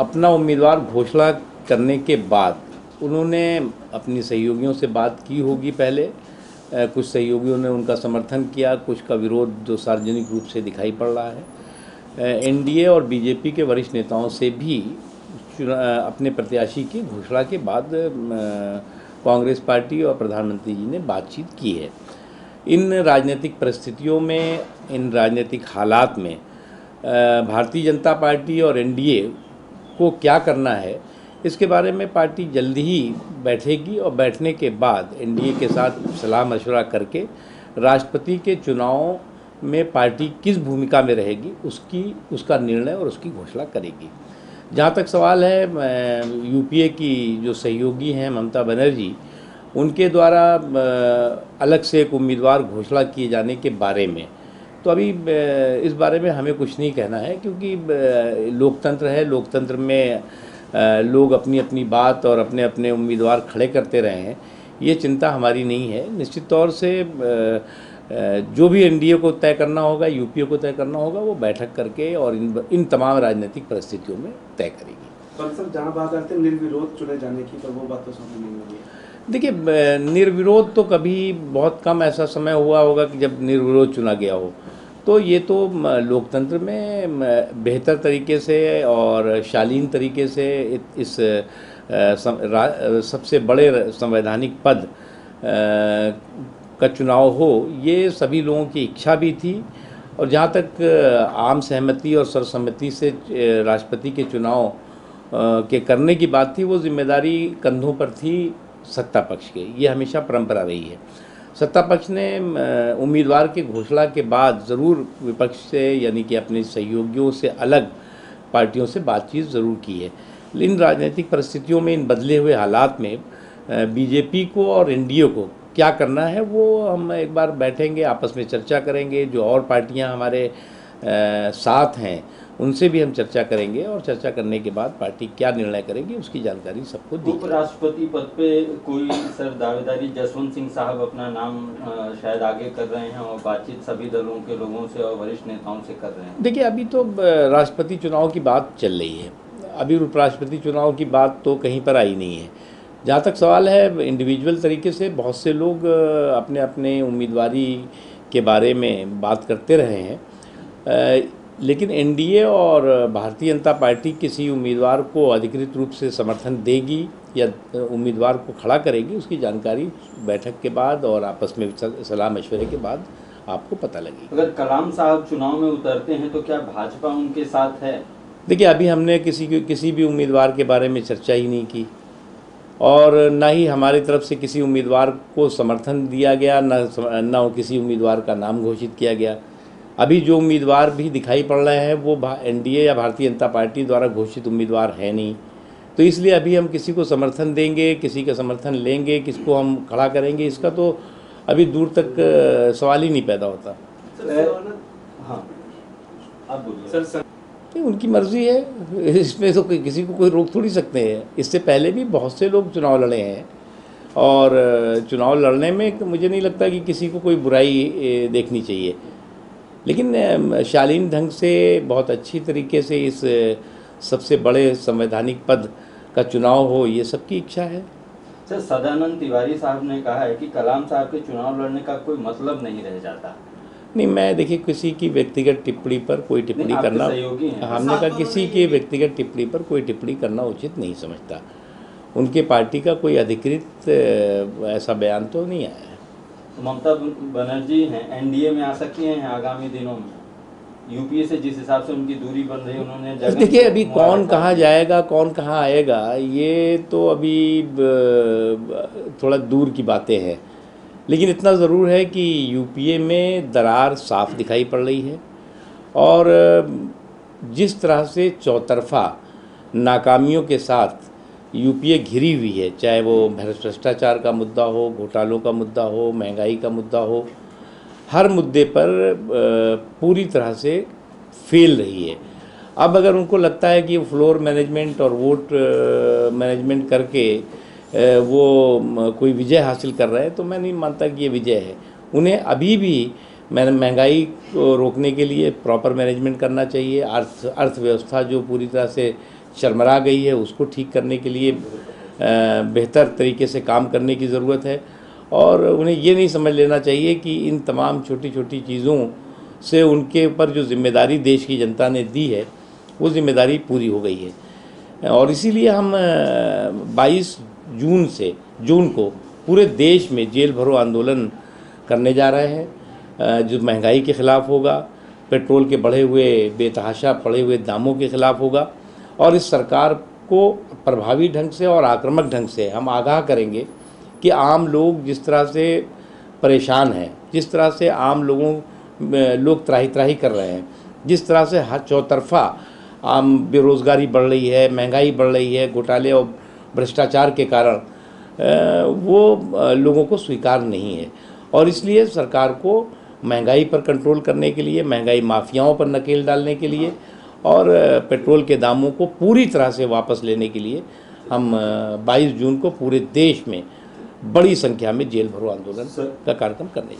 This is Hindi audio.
अपना उम्मीदवार घोषणा करने के बाद उन्होंने अपनी सहयोगियों से बात की होगी पहले। कुछ सहयोगियों ने उनका समर्थन किया, कुछ का विरोध जो सार्वजनिक रूप से दिखाई पड़ रहा है। एनडीए और बीजेपी के वरिष्ठ नेताओं से भी अपने प्रत्याशी की घोषणा के बाद कांग्रेस पार्टी और प्रधानमंत्री जी ने बातचीत की है। इन राजनीतिक परिस्थितियों में, इन राजनीतिक हालात में भारतीय जनता पार्टी और एनडीए को क्या करना है, इसके बारे में पार्टी जल्दी ही बैठेगी और बैठने के बाद एनडीए के साथ सलाह मशवरा करके राष्ट्रपति के चुनाव में पार्टी किस भूमिका में रहेगी उसका निर्णय और उसकी घोषणा करेगी। जहाँ तक सवाल है यूपीए की जो सहयोगी हैं ममता बनर्जी, उनके द्वारा अलग से एक उम्मीदवार घोषणा किए जाने के बारे में, तो अभी इस बारे में हमें कुछ नहीं कहना है, क्योंकि लोकतंत्र है। लोकतंत्र में लोग अपनी अपनी बात और अपने अपने उम्मीदवार खड़े करते रहे हैं। ये चिंता हमारी नहीं है। निश्चित तौर से जो भी एनडीए को तय करना होगा, यूपीए को तय करना होगा, वो बैठक करके और इन तमाम राजनीतिक परिस्थितियों में तय करेगी। पर सर, जहाँ बात आते हैं निर्विरोध चुने जाने की, तो वो बात तो सामने नहीं हुई है। देखिए, निर्विरोध तो कभी बहुत कम ऐसा समय हुआ होगा कि जब निर्विरोध चुना गया हो। तो ये तो लोकतंत्र में बेहतर तरीके से और शालीन तरीके से इस सबसे बड़े संवैधानिक पद का चुनाव हो, ये सभी लोगों की इच्छा भी थी। और जहाँ तक आम सहमति और सर्वसम्मति से राष्ट्रपति के चुनाव के करने की बात थी, वो जिम्मेदारी कंधों पर थी सत्ता पक्ष के। ये हमेशा परंपरा रही है। सत्ता पक्ष ने उम्मीदवार की घोषणा के बाद ज़रूर विपक्ष से, यानी कि अपने सहयोगियों से अलग पार्टियों से बातचीत ज़रूर की है। इन राजनीतिक परिस्थितियों में, इन बदले हुए हालात में बीजेपी को और एनडीए को क्या करना है, वो हम एक बार बैठेंगे, आपस में चर्चा करेंगे। जो और पार्टियां हमारे साथ हैं उनसे भी हम चर्चा करेंगे और चर्चा करने के बाद पार्टी क्या निर्णय करेगी उसकी जानकारी सबको दी। उपराष्ट्रपति पद पे कोई सर दावेदारी जसवंत सिंह साहब अपना नाम शायद आगे कर रहे हैं और बातचीत सभी दलों के लोगों से और वरिष्ठ नेताओं से कर रहे हैं। देखिए, अभी तो राष्ट्रपति चुनाव की बात चल रही है। अभी उपराष्ट्रपति चुनाव की बात तो कहीं पर आई नहीं है। जहाँ तक सवाल है, इंडिविजुअल तरीके से बहुत से लोग अपने अपने उम्मीदवारी के बारे में बात करते रहे हैं, लेकिन एनडीए और भारतीय जनता पार्टी किसी उम्मीदवार को अधिकृत रूप से समर्थन देगी या उम्मीदवार को खड़ा करेगी, उसकी जानकारी बैठक के बाद और आपस में सलाह मशवरे के बाद आपको पता लगेगी। अगर कलाम साहब चुनाव में उतरते हैं तो क्या भाजपा उनके साथ है? देखिए, अभी हमने किसी भी उम्मीदवार के बारे में चर्चा ही नहीं की और ना ही हमारी तरफ से किसी उम्मीदवार को समर्थन दिया गया, ना किसी उम्मीदवार का नाम घोषित किया गया। अभी जो उम्मीदवार भी दिखाई पड़ रहे हैं वो एनडीए या भारतीय जनता पार्टी द्वारा घोषित उम्मीदवार है नहीं। तो इसलिए अभी हम किसी को समर्थन देंगे, किसी का समर्थन लेंगे, किसको हम खड़ा करेंगे, इसका तो अभी दूर तक सवाल ही नहीं पैदा होता। हाँ, आप बोलिए। सर, उनकी मर्जी है, इसमें तो किसी को कोई रोक थोड़ी सकते हैं। इससे पहले भी बहुत से लोग चुनाव लड़े हैं और चुनाव लड़ने में मुझे नहीं लगता कि किसी को कोई बुराई देखनी चाहिए। लेकिन शालीन ढंग से, बहुत अच्छी तरीके से इस सबसे बड़े संवैधानिक पद का चुनाव हो, ये सबकी इच्छा है। सर, सदानंद तिवारी साहब ने कहा है कि कलाम साहब के चुनाव लड़ने का कोई मतलब नहीं रह जाता। नहीं, मैं देखिए किसी की व्यक्तिगत टिप्पणी पर कोई टिप्पणी करना, हमने कहा किसी की व्यक्तिगत टिप्पणी पर कोई टिप्पणी करना उचित नहीं समझता। उनके पार्टी का कोई अधिकृत ऐसा बयान तो नहीं आया है। ममता बनर्जी हैं, एनडीए में आ सकती हैं आगामी दिनों में? यूपीए से जिस हिसाब से उनकी दूरी बन रही है, उन्होंने देखिए, अभी कौन कहाँ जाएगा, कौन कहाँ आएगा, ये तो अभी थोड़ा दूर की बातें हैं। लेकिन इतना ज़रूर है कि यूपीए में दरार साफ दिखाई पड़ रही है और जिस तरह से चौतरफा नाकामियों के साथ यूपीए घिरी हुई है, चाहे वो भ्रष्टाचार का मुद्दा हो, घोटालों का मुद्दा हो, महंगाई का मुद्दा हो, हर मुद्दे पर पूरी तरह से फेल रही है। अब अगर उनको लगता है कि फ्लोर मैनेजमेंट और वोट मैनेजमेंट करके वो कोई विजय हासिल कर रहे हैं, तो मैं नहीं मानता कि ये विजय है। उन्हें अभी भी महंगाई को रोकने के लिए प्रॉपर मैनेजमेंट करना चाहिए। अर्थव्यवस्था जो पूरी तरह से चरमरा गई है उसको ठीक करने के लिए बेहतर तरीके से काम करने की ज़रूरत है। और उन्हें ये नहीं समझ लेना चाहिए कि इन तमाम छोटी छोटी चीज़ों से उनके ऊपर जो जिम्मेदारी देश की जनता ने दी है वो जिम्मेदारी पूरी हो गई है। और इसीलिए हम 22 जून को पूरे देश में जेल भरो आंदोलन करने जा रहे हैं, जो महंगाई के ख़िलाफ़ होगा, पेट्रोल के बढ़े हुए बेतहाशा बढ़े हुए दामों के ख़िलाफ़ होगा। और इस सरकार को प्रभावी ढंग से और आक्रामक ढंग से हम आगाह करेंगे कि आम लोग जिस तरह से परेशान हैं, जिस तरह से आम लोग त्राही त्राही कर रहे हैं, जिस तरह से हर चौतरफा आम बेरोज़गारी बढ़ रही है, महंगाई बढ़ रही है, घोटाले और भ्रष्टाचार के कारण वो लोगों को स्वीकार नहीं है। और इसलिए सरकार को महंगाई पर कंट्रोल करने के लिए, महंगाई माफियाओं पर नकेल डालने के लिए और पेट्रोल के दामों को पूरी तरह से वापस लेने के लिए हम 22 जून को पूरे देश में बड़ी संख्या में जेल भरो आंदोलन का कार्यक्रम करने